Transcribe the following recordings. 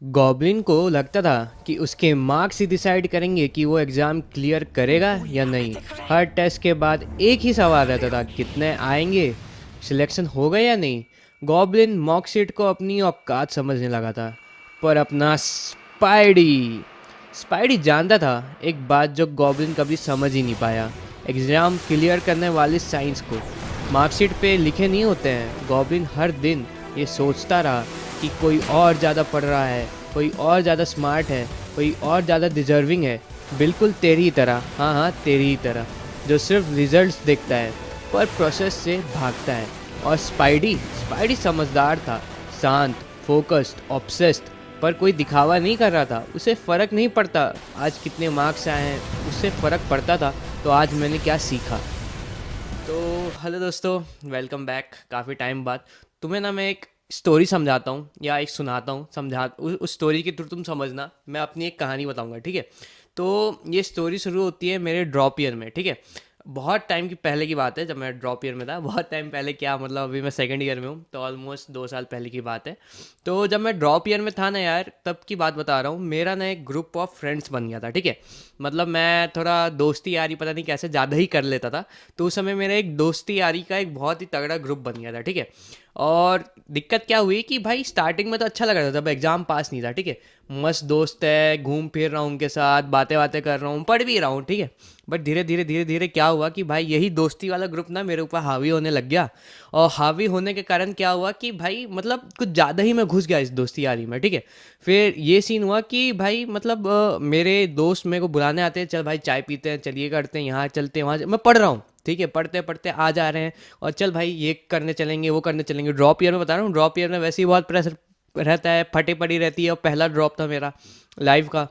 Goblin को लगता था कि उसके मार्क्स ही डिसाइड करेंगे कि वो एग्ज़ाम क्लियर करेगा या नहीं। हर टेस्ट के बाद एक ही सवाल रहता था, कितने आएंगे, सिलेक्शन होगा या नहीं। गॉब्लिन मॉक शीट को अपनी औकात समझने लगा था। पर अपना स्पाइडी स्पाइडी जानता था एक बात जो गॉब्लिन कभी समझ ही नहीं पाया। एग्ज़ाम क्लियर करने वाली साइंस को मार्कशीट पे लिखे नहीं होते हैं। गॉब्लिन हर दिन ये सोचता रहा कि कोई और ज़्यादा पढ़ रहा है, कोई और ज़्यादा स्मार्ट है, कोई और ज़्यादा डिजर्विंग है, बिल्कुल तेरी ही तरह, हाँ हाँ तेरी ही तरह, जो सिर्फ रिजल्ट्स देखता है पर प्रोसेस से भागता है। और स्पाइडी स्पाइडी समझदार था, शांत, फोकस्ड, ऑब्सेस्ड, पर कोई दिखावा नहीं कर रहा था। उसे फ़र्क नहीं पड़ता आज कितने मार्क्स आए हैं, उससे फ़र्क पड़ता था तो आज मैंने क्या सीखा। तो हेलो दोस्तों, वेलकम बैक। काफ़ी टाइम बाद तुम्हें ना मैं एक स्टोरी समझाता हूँ या एक सुनाता हूँ। उस स्टोरी के थ्रू तुम समझना, मैं अपनी एक कहानी बताऊँगा, ठीक है। तो ये स्टोरी शुरू होती है मेरे ड्रॉप ईयर में, ठीक है। बहुत टाइम की पहले की बात है, जब मैं ड्रॉप ईयर में था। बहुत टाइम पहले क्या मतलब, अभी मैं सेकंड ईयर में हूँ, तो ऑलमोस्ट 2 साल पहले की बात है। तो जब मैं ड्रॉप ईयर में था ना यार, तब की बात बता रहा हूँ। मेरा ना एक ग्रुप ऑफ फ्रेंड्स बन गया था, ठीक है। मतलब मैं थोड़ा दोस्ती यारी पता नहीं कैसे ज़्यादा ही कर लेता था। तो उस समय मेरा एक दोस्ती यारी का एक बहुत ही तगड़ा ग्रुप बन गया था, ठीक है। और दिक्कत क्या हुई कि भाई स्टार्टिंग में तो अच्छा लग रहा था, जब एग्ज़ाम पास नहीं था, ठीक है। मस्त दोस्त है, घूम फिर रहा हूँ उनके साथ, बातें बातें कर रहा हूँ, पढ़ भी रहा हूँ, ठीक है। बट धीरे धीरे धीरे धीरे क्या हुआ कि भाई यही दोस्ती वाला ग्रुप ना मेरे ऊपर हावी होने लग गया। और हावी होने के कारण क्या हुआ कि भाई मतलब कुछ ज़्यादा ही मैं घुस गया इस दोस्ती यारी में, ठीक है। फिर ये सीन हुआ कि भाई मतलब मेरे दोस्त मेरे को बुलाने आते हैं, चल भाई चाय पीते हैं, चलिए करते हैं, यहाँ चलते हैं, मैं पढ़ रहा हूँ, ठीक है। पढ़ते पढ़ते आ जा रहे हैं और चल भाई ये करने चलेंगे, वो करने चलेंगे। ड्रॉप ईयर में बता रहा हूँ, ड्रॉप ईयर में वैसे ही बहुत प्रेशर रहता है, फटे पड़ी रहती है। और पहला ड्रॉप था मेरा लाइफ का।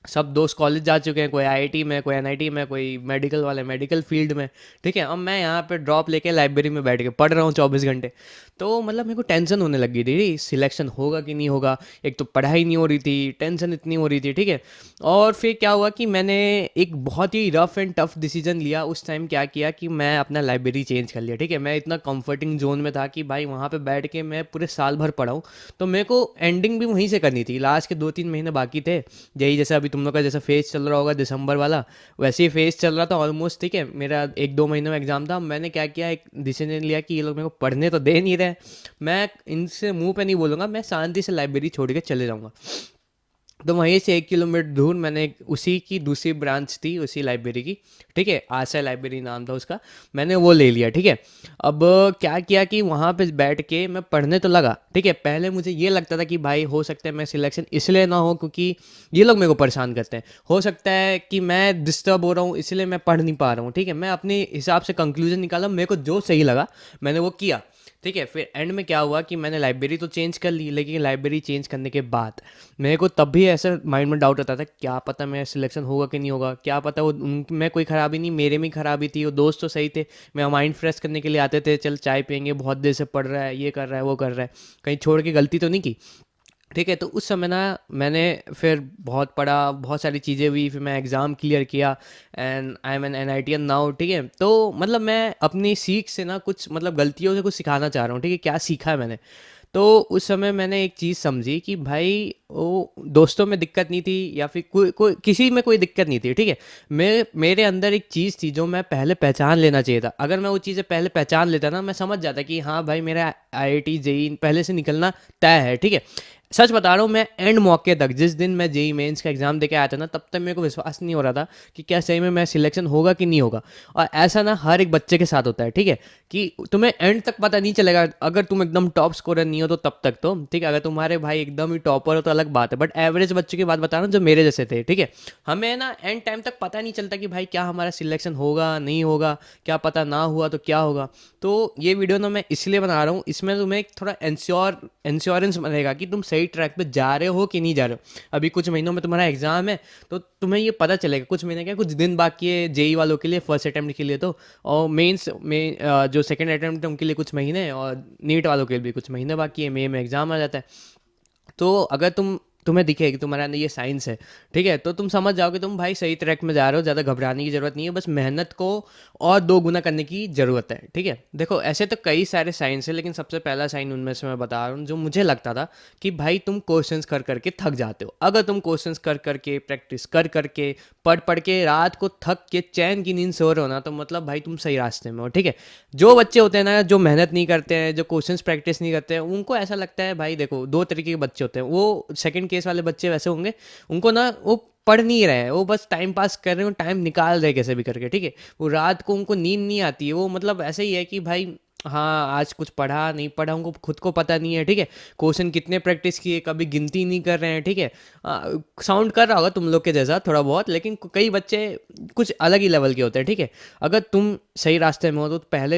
सब दोस्त कॉलेज जा चुके हैं, कोई आईआईटी में, कोई एनआईटी में, कोई मेडिकल वाले मेडिकल फील्ड में, ठीक है। अब मैं यहाँ पे ड्रॉप लेके लाइब्रेरी में बैठ के पढ़ रहा हूँ 24 घंटे। तो मतलब मेरे को टेंशन होने लगी थी, सिलेक्शन होगा कि नहीं होगा। एक तो पढ़ाई नहीं हो रही थी, टेंशन इतनी हो रही थी, ठीक है। और फिर क्या हुआ कि मैंने एक बहुत ही रफ एंड टफ डिसीजन लिया उस टाइम। क्या किया कि मैं अपना लाइब्रेरी चेंज कर लिया, ठीक है। मैं इतना कंफर्टिंग जोन में था कि भाई वहाँ पे बैठ के मैं पूरे साल भर पढ़ाऊँ। तो मेरे को एंडिंग भी वहीं से करनी थी, लास्ट के 2-3 महीने बाकी थे। यही जैसे अभी तुम लोग का जैसा फेज चल रहा होगा दिसंबर वाला, वैसे ही फेज चल रहा था ऑलमोस्ट, ठीक है। मेरा 1-2 महीने में एग्जाम था। मैंने क्या किया, एक डिसीजन लिया कि ये लोग मेरे को पढ़ने तो दे नहीं रहे, मैं इनसे मुंह पे नहीं बोलूँगा, मैं शांति से लाइब्रेरी छोड़ के चले जाऊँगा। तो वहीं से 1 किलोमीटर दूर मैंने उसी की दूसरी ब्रांच थी उसी लाइब्रेरी की, ठीक है, आशा लाइब्रेरी नाम था उसका। मैंने वो ले लिया, ठीक है। अब क्या किया कि वहाँ पे बैठ के मैं पढ़ने तो लगा, ठीक है। पहले मुझे ये लगता था कि भाई हो सकता है मैं सिलेक्शन इसलिए ना हो क्योंकि ये लोग मेरे को परेशान करते हैं, हो सकता है कि मैं डिस्टर्ब हो रहा हूँ इसलिए मैं पढ़ नहीं पा रहा हूँ, ठीक है। मैं अपने हिसाब से कंक्लूजन निकाला, मेरे को जो सही लगा मैंने वो किया, ठीक है। फिर एंड में क्या हुआ कि मैंने लाइब्रेरी तो चेंज कर ली, लेकिन लाइब्रेरी चेंज करने के बाद मेरे को तब भी ऐसा माइंड में डाउट रहता था, क्या पता मेरा सिलेक्शन होगा कि नहीं होगा, क्या पता वो उनमें कोई खराबी नहीं, मेरे में खराबी थी। वो दोस्त तो सही थे, मैं माइंड फ्रेश करने के लिए आते थे, चल चाय पियेंगे, बहुत देर से पढ़ रहा है, ये कर रहा है, वो कर रहा है, कहीं छोड़ के गलती तो नहीं की, ठीक है। तो उस समय ना मैंने फिर बहुत पढ़ा, बहुत सारी चीज़ें हुई, फिर मैं एग्ज़ाम क्लियर किया and I am in N I T and now, ठीक है। तो मतलब मैं अपनी सीख से ना कुछ मतलब गलतियों से कुछ सिखाना चाह रहा हूँ, ठीक है। क्या सीखा है मैंने, तो उस समय मैंने एक चीज़ समझी कि भाई वो दोस्तों में दिक्कत नहीं थी या फिर कोई कोई किसी में कोई दिक्कत नहीं थी, ठीक है। मेरे अंदर एक चीज़ थी जो मैं पहले पहचान लेना चाहिए था। अगर मैं वो चीज़ें पहले पहचान लेता ना, मैं समझ जाता कि हाँ भाई मेरा आईआईटी जेई पहले से निकलना तय है, ठीक है। सच बता रहा हूँ, मैं एंड मौके तक, जिस दिन मैं जेई मेंस का एग्ज़ाम देके आया था ना, तब तक मेरे को विश्वास नहीं हो रहा था कि क्या सही में मैं सिलेक्शन होगा कि नहीं होगा। और ऐसा ना हर एक बच्चे के साथ होता है, ठीक है, कि तुम्हें एंड तक पता नहीं चलेगा। अगर तुम एकदम टॉप स्कोरर नहीं हो तो तब तक तो ठीक है, अगर तुम्हारे भाई एकदम ही टॉपर हो तो अलग बात है। बट एवरेज बच्चे की बात बता रहा हूँ जो मेरे जैसे थे, ठीक है। हमें ना एंड टाइम तक पता नहीं चलता कि भाई क्या हमारा सिलेक्शन होगा नहीं होगा, क्या पता ना हुआ तो क्या होगा। तो ये वीडियो ना मैं इसलिए बना रहा हूँ, इसमें तुम्हें एक थोड़ा इंश्योरेंस रहेगा कि तुम सही ट्रैक पे जा रहे हो कि नहीं जा रहे हो। अभी कुछ महीनों में तुम्हारा एग्जाम है, तो तुम्हें ये पता चलेगा, कुछ महीने क्या कुछ दिन बाकी है जेई वालों के लिए, फर्स्ट अटेम्प्ट के लिए तो। और मेंस में जो सेकंड अटेम्प्ट है उनके लिए कुछ महीने, और नीट वालों के लिए भी कुछ महीने बाकी है, मई में एग्ज़ाम आ जाता है। तो अगर तुम तुम्हें दिखे कि तुम्हारे अंदर ये साइंस है, ठीक है, तो तुम समझ जाओगे तुम भाई सही ट्रैक में जा रहे हो, ज़्यादा घबराने की ज़रूरत नहीं है, बस मेहनत को और दो गुना करने की ज़रूरत है, ठीक है। देखो ऐसे तो कई सारे साइंस है, लेकिन सबसे पहला साइन उनमें से मैं बता रहा हूँ जो मुझे लगता था कि भाई तुम क्वेश्चंस कर करके थक जाते हो। अगर तुम क्वेश्चंस कर करके, प्रैक्टिस कर करके, पढ़ पढ़ के रात को थक के चैन की नींद सो रहे हो ना, तो मतलब भाई तुम सही रास्ते में हो, ठीक है। जो बच्चे होते हैं ना, जो मेहनत नहीं करते हैं, जो क्वेश्चंस प्रैक्टिस नहीं करते हैं, उनको ऐसा लगता है भाई, देखो दो तरीके के बच्चे होते हैं। वो सेकंड केस वाले बच्चे वैसे होंगे, उनको ना वो पढ़ नहीं रहे हैं, वो बस टाइम पास कर रहे हो, टाइम निकाल रहे कैसे भी करके, ठीक है। वो रात को उनको नींद नहीं आती है, वो मतलब ऐसे ही है कि भाई हाँ आज कुछ पढ़ा नहीं पढ़ा उनको खुद को पता नहीं है, ठीक है। क्वेश्चन कितने प्रैक्टिस किए कभी गिनती नहीं कर रहे हैं, ठीक है। साउंड कर रहा होगा तुम लोग के जैसा थोड़ा बहुत, लेकिन कई बच्चे कुछ अलग ही लेवल के होते हैं, ठीक है। अगर तुम सही रास्ते में हो तो पहले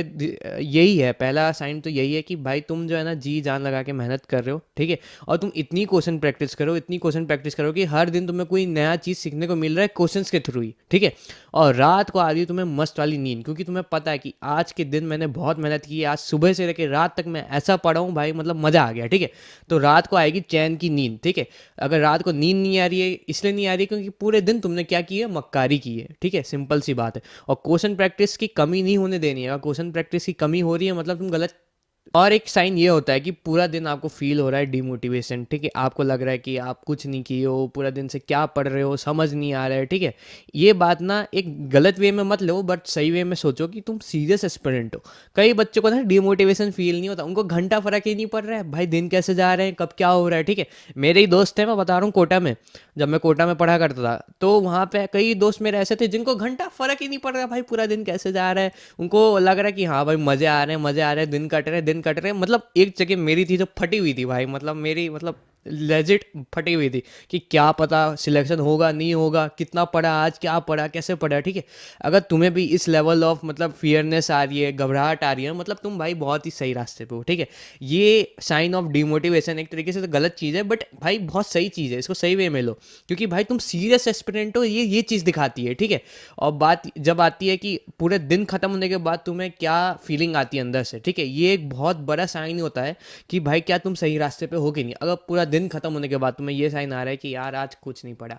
यही है, पहला साइन तो यही है कि भाई तुम जो है ना जी जान लगा के मेहनत कर रहे हो, ठीक है। और तुम इतनी क्वेश्चन प्रैक्टिस करो, इतनी क्वेश्चन प्रैक्टिस करो कि हर दिन तुम्हें कोई नया चीज़ सीखने को मिल रहा है क्वेश्चन के थ्रू ही, ठीक है। और रात को आ रही है तुम्हें मस्त वाली नींद, क्योंकि तुम्हें पता है कि आज के दिन मैंने बहुत मेहनत की है, आज सुबह से लेकर रात तक मैं ऐसा पढ़ा हूँ भाई, मतलब मज़ा आ गया, ठीक है। तो रात को आएगी चैन की नींद, ठीक है। अगर रात को नींद नहीं आ रही है, इसलिए नहीं आ रही है क्योंकि पूरे दिन तुमने क्या की है, मक्कारी की है, ठीक है, सिंपल सी बात है। और क्वेश्चन प्रैक्टिस की कमी नहीं होने देनी है। अगर क्वेश्चन प्रैक्टिस की कमी हो रही है मतलब तुम गलत। और एक साइन ये होता है कि पूरा दिन आपको फील हो रहा है डिमोटिवेशन, ठीक है, आपको लग रहा है कि आप कुछ नहीं किए हो, पूरा दिन से क्या पढ़ रहे हो समझ नहीं आ रहा है, ठीक है। ये बात ना एक गलत वे में मत लो, बट सही वे में सोचो कि तुम सीरियस एस्पिरेंट हो। कई बच्चों को ना डिमोटिवेशन फील नहीं होता, उनको घंटा फर्क ही नहीं पड़ रहा है भाई, दिन कैसे जा रहे हैं, कब क्या हो रहा है, ठीक है। मेरे ही दोस्त थे, मैं बता रहा हूँ, कोटा में, जब मैं कोटा में पढ़ा करता था, तो वहाँ पे कई दोस्त मेरे ऐसे थे जिनको घंटा फर्क ही नहीं पड़ रहा भाई, पूरा दिन कैसे जा रहा है। उनको लग रहा है कि हाँ भाई मजे आ रहे हैं, मजे आ रहे हैं, दिन कट रहे हैं, दिन कट रहे हैं। मतलब एक जगह मेरी थी जो फटी हुई थी भाई, मतलब मेरी मतलब लेजिट फटी हुई थी कि क्या पता सिलेक्शन होगा नहीं होगा, कितना पढ़ा आज, क्या पढ़ा, कैसे पढ़ा, ठीक है। अगर तुम्हें भी इस लेवल ऑफ मतलब फियरनेस आ रही है, घबराहट आ रही है, मतलब तुम भाई बहुत ही सही रास्ते पे हो, ठीक है। ये साइन ऑफ डिमोटिवेशन एक तरीके से तो गलत चीज़ है, बट भाई बहुत सही चीज़ है, इसको सही वे में लो, क्योंकि भाई तुम सीरियस एस्पिरेंट हो, ये चीज़ दिखाती है, ठीक है। और बात जब आती है कि पूरे दिन खत्म होने के बाद तुम्हें क्या फीलिंग आती है अंदर से, ठीक है, ये एक बहुत बड़ा साइन होता है कि भाई क्या तुम सही रास्ते पे हो कि नहीं। अगर पूरा दिन खत्म होने के बाद तुम्हें ये साइन आ रहा है कि यार आज कुछ नहीं पढ़ा,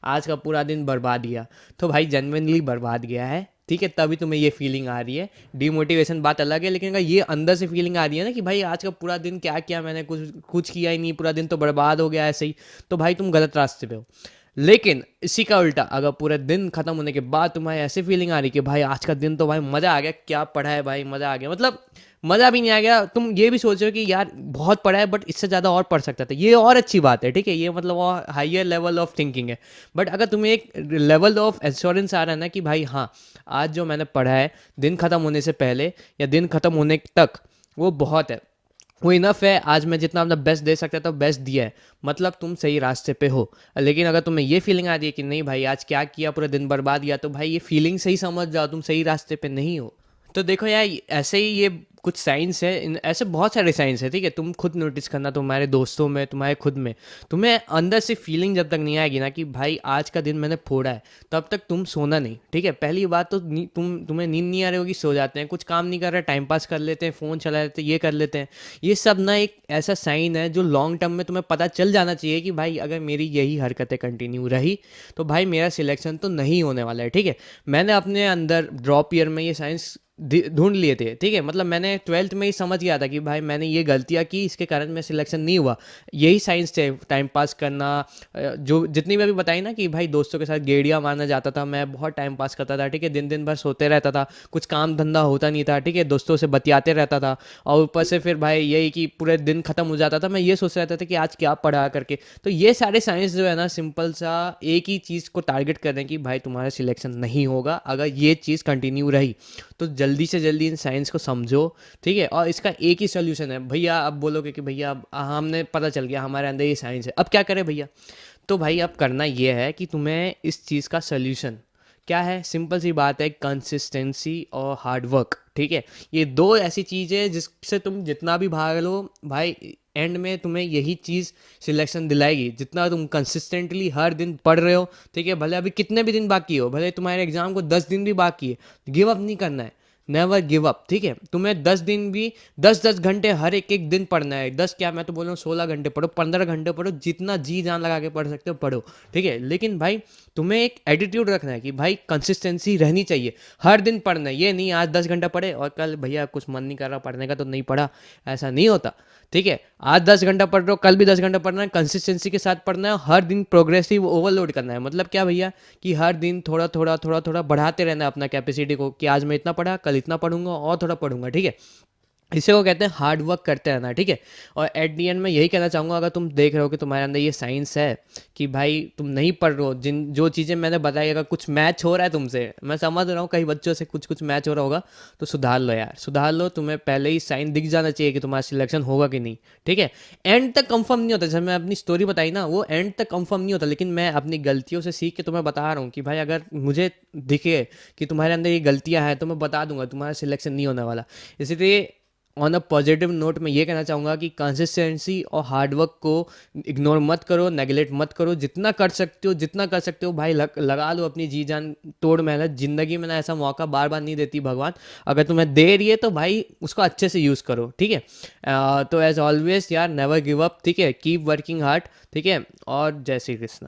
आज का पूरा दिन बर्बाद गया, तो भाई जेन्युइनली बर्बाद गया है, ठीक है, तभी तुम्हें ये फीलिंग आ रही है। डिमोटिवेशन बात अलग है, लेकिन अगर ये अंदर से फीलिंग आ रही है ना कि भाई आज का पूरा दिन क्या किया मैंने, कुछ कुछ किया ही नहीं, पूरा दिन तो बर्बाद हो गया ऐसे ही, तो भाई तुम गलत रास्ते पे हो। लेकिन इसी का उल्टा, अगर पूरे दिन खत्म होने के बाद तुम्हें ऐसे फीलिंग आ रही कि भाई आज का दिन तो भाई मज़ा आ गया, क्या पढ़ा है भाई, मज़ा आ गया, मतलब मज़ा भी नहीं आ गया, तुम ये भी सोच रहे हो कि यार बहुत पढ़ा है बट इससे ज़्यादा और पढ़ सकता था, ये और अच्छी बात है, ठीक है, ये मतलब और हाइयर लेवल ऑफ थिंकिंग है। बट अगर तुम्हें एक लेवल ऑफ एश्योरेंस आ रहा है ना कि भाई हाँ आज जो मैंने पढ़ा है दिन ख़त्म होने से पहले या दिन ख़त्म होने तक, वो बहुत है, वो इनफ है, आज मैं जितना अपना बेस्ट दे सकता था बेस्ट दिया है, मतलब तुम सही रास्ते पे हो। लेकिन अगर तुम्हें ये फीलिंग आ रही है कि नहीं भाई आज क्या किया, पूरा दिन बर्बाद किया, तो भाई ये फीलिंग सही समझ जाओ, तुम सही रास्ते पे नहीं हो। तो देखो यार ऐसे ही ये कुछ साइंस है, ऐसे बहुत सारे साइंस है, ठीक है, तुम खुद नोटिस करना, तुम्हारे दोस्तों में, तुम्हारे खुद में, तुम्हें अंदर से फीलिंग जब तक नहीं आएगी ना कि भाई आज का दिन मैंने फोड़ा है, तब तक तुम सोना नहीं, ठीक है। पहली बात तो तुम्हें नींद नहीं आ रही होगी, सो जाते हैं, कुछ काम नहीं कर रहे, टाइम पास कर लेते हैं, फ़ोन चला लेते हैं, ये कर लेते हैं। ये सब ना एक ऐसा साइन है जो लॉन्ग टर्म में तुम्हें पता चल जाना चाहिए कि भाई अगर मेरी यही हरकतें कंटिन्यू रही तो भाई मेरा सिलेक्शन तो नहीं होने वाला है, ठीक है। मैंने अपने अंदर ड्रॉप ईयर में ये साइंस ढूंढ लिए थे, ठीक है, मतलब मैंने ट्वेल्थ में ही समझ गया था कि भाई मैंने ये गलतियाँ की, इसके कारण मैं सिलेक्शन नहीं हुआ। यही साइंस थे, टाइम पास करना, जो जितनी भी अभी बताई ना कि भाई दोस्तों के साथ गेड़ियाँ मारना जाता था, मैं बहुत टाइम पास करता था, ठीक है, दिन दिन भर सोते रहता था, कुछ काम धंधा होता नहीं था, ठीक है, दोस्तों से बतियाते रहता था, और ऊपर से फिर भाई यही कि पूरे दिन खत्म हो जाता था, मैं ये सोच रहता था कि आज क्या पढ़ा करके। तो ये सारे साइंस जो है ना सिंपल सा एक ही चीज़ को टारगेट कर रहे हैं कि भाई तुम्हारा सिलेक्शन नहीं होगा अगर ये चीज़ कंटिन्यू रही। तो जल्दी से जल्दी इन साइंस को समझो, ठीक है, और इसका एक ही सोल्यूशन है भैया। अब बोलोगे कि भैया अब हमने पता चल गया हमारे अंदर ये साइंस है, अब क्या करें भैया। तो भाई अब करना ये है कि तुम्हें इस चीज़ का सोल्यूशन क्या है, सिंपल सी बात है, कंसिस्टेंसी और हार्ड वर्क, ठीक है। ये दो ऐसी चीज़ है जिससे तुम जितना भी भाग लो भाई, एंड में तुम्हें यही चीज़ सिलेक्शन दिलाएगी, जितना तुम कंसिस्टेंटली हर दिन पढ़ रहे हो, ठीक है, भले अभी कितने भी दिन बाकी हो, भले तुम्हारे एग्जाम को 10 दिन भी बाकी है, गिव अप नहीं करना है, नेवर गिव अप, ठीक है। तुम्हें 10 दिन भी 10-10 घंटे हर एक एक दिन पढ़ना है। 10 क्या, मैं तो बोल रहा हूँ 16 घंटे पढ़ो, 15 घंटे पढ़ो, जितना जी जान लगा के पढ़ सकते हो पढ़ो, ठीक है। लेकिन भाई तुम्हें एक एटीट्यूड रखना है कि भाई कंसिस्टेंसी रहनी चाहिए, हर दिन पढ़ना है। ये नहीं आज 10 घंटा पढ़े और कल भैया कुछ मन नहीं कर रहा पढ़ने का तो नहीं पढ़ा, ऐसा नहीं होता, ठीक है। आज 10 घंटा पढ़ रहे हो, कल भी 10 घंटा पढ़ना है, कंसिस्टेंसी के साथ पढ़ना है, हर दिन प्रोग्रेसिव ओवरलोड करना है। मतलब क्या भैया, कि हर दिन थोड़ा थोड़ा थोड़ा थोड़ा बढ़ाते रहना है अपना कैपेसिटी को, कि आज मैं इतना पढ़ा, कल इतना पढ़ूंगा और थोड़ा पढ़ूंगा, ठीक है। इसे को कहते हैं हार्ड वर्क करते रहना, ठीक है। और एट दी एंड मैं यही कहना चाहूँगा, अगर तुम देख रहे हो कि तुम्हारे अंदर ये साइंस है कि भाई तुम नहीं पढ़ रहे हो, जिन जो चीज़ें मैंने बताई, अगर कुछ मैच हो रहा है तुमसे, मैं समझ रहा हूँ कई बच्चों से कुछ कुछ मैच हो रहा होगा, तो सुधार लो यार, सुधार लो। तुम्हें पहले ही साइन दिख जाना चाहिए कि तुम्हारा सिलेक्शन होगा कि नहीं, ठीक है। एंड तक कंफर्म नहीं होता, जैसे मैं अपनी स्टोरी बताई ना, वो एंड तक कंफर्म नहीं होता, लेकिन मैं अपनी गलतियों से सीख के तुम्हें बता रहा हूँ कि भाई अगर मुझे दिखे कि तुम्हारे अंदर ये गलतियाँ हैं तो मैं बता दूंगा तुम्हारा सिलेक्शन नहीं होने वाला। इसलिए ऑन अ पॉजिटिव नोट मैं ये कहना चाहूँगा कि कंसिस्टेंसी और हार्डवर्क को इग्नोर मत करो, नेगलेक्ट मत करो, जितना कर सकते हो जितना कर सकते हो भाई लगा लो अपनी जी जान तोड़ मेहनत। ज़िंदगी में ना ऐसा मौका बार बार नहीं देती भगवान, अगर तुम्हें दे रही है तो भाई उसको अच्छे से यूज़ करो, ठीक है। तो एज ऑलवेज यार, नेवर गिव अप, ठीक है, कीप वर्किंग हार्ड, ठीक है। और जय श्री कृष्ण।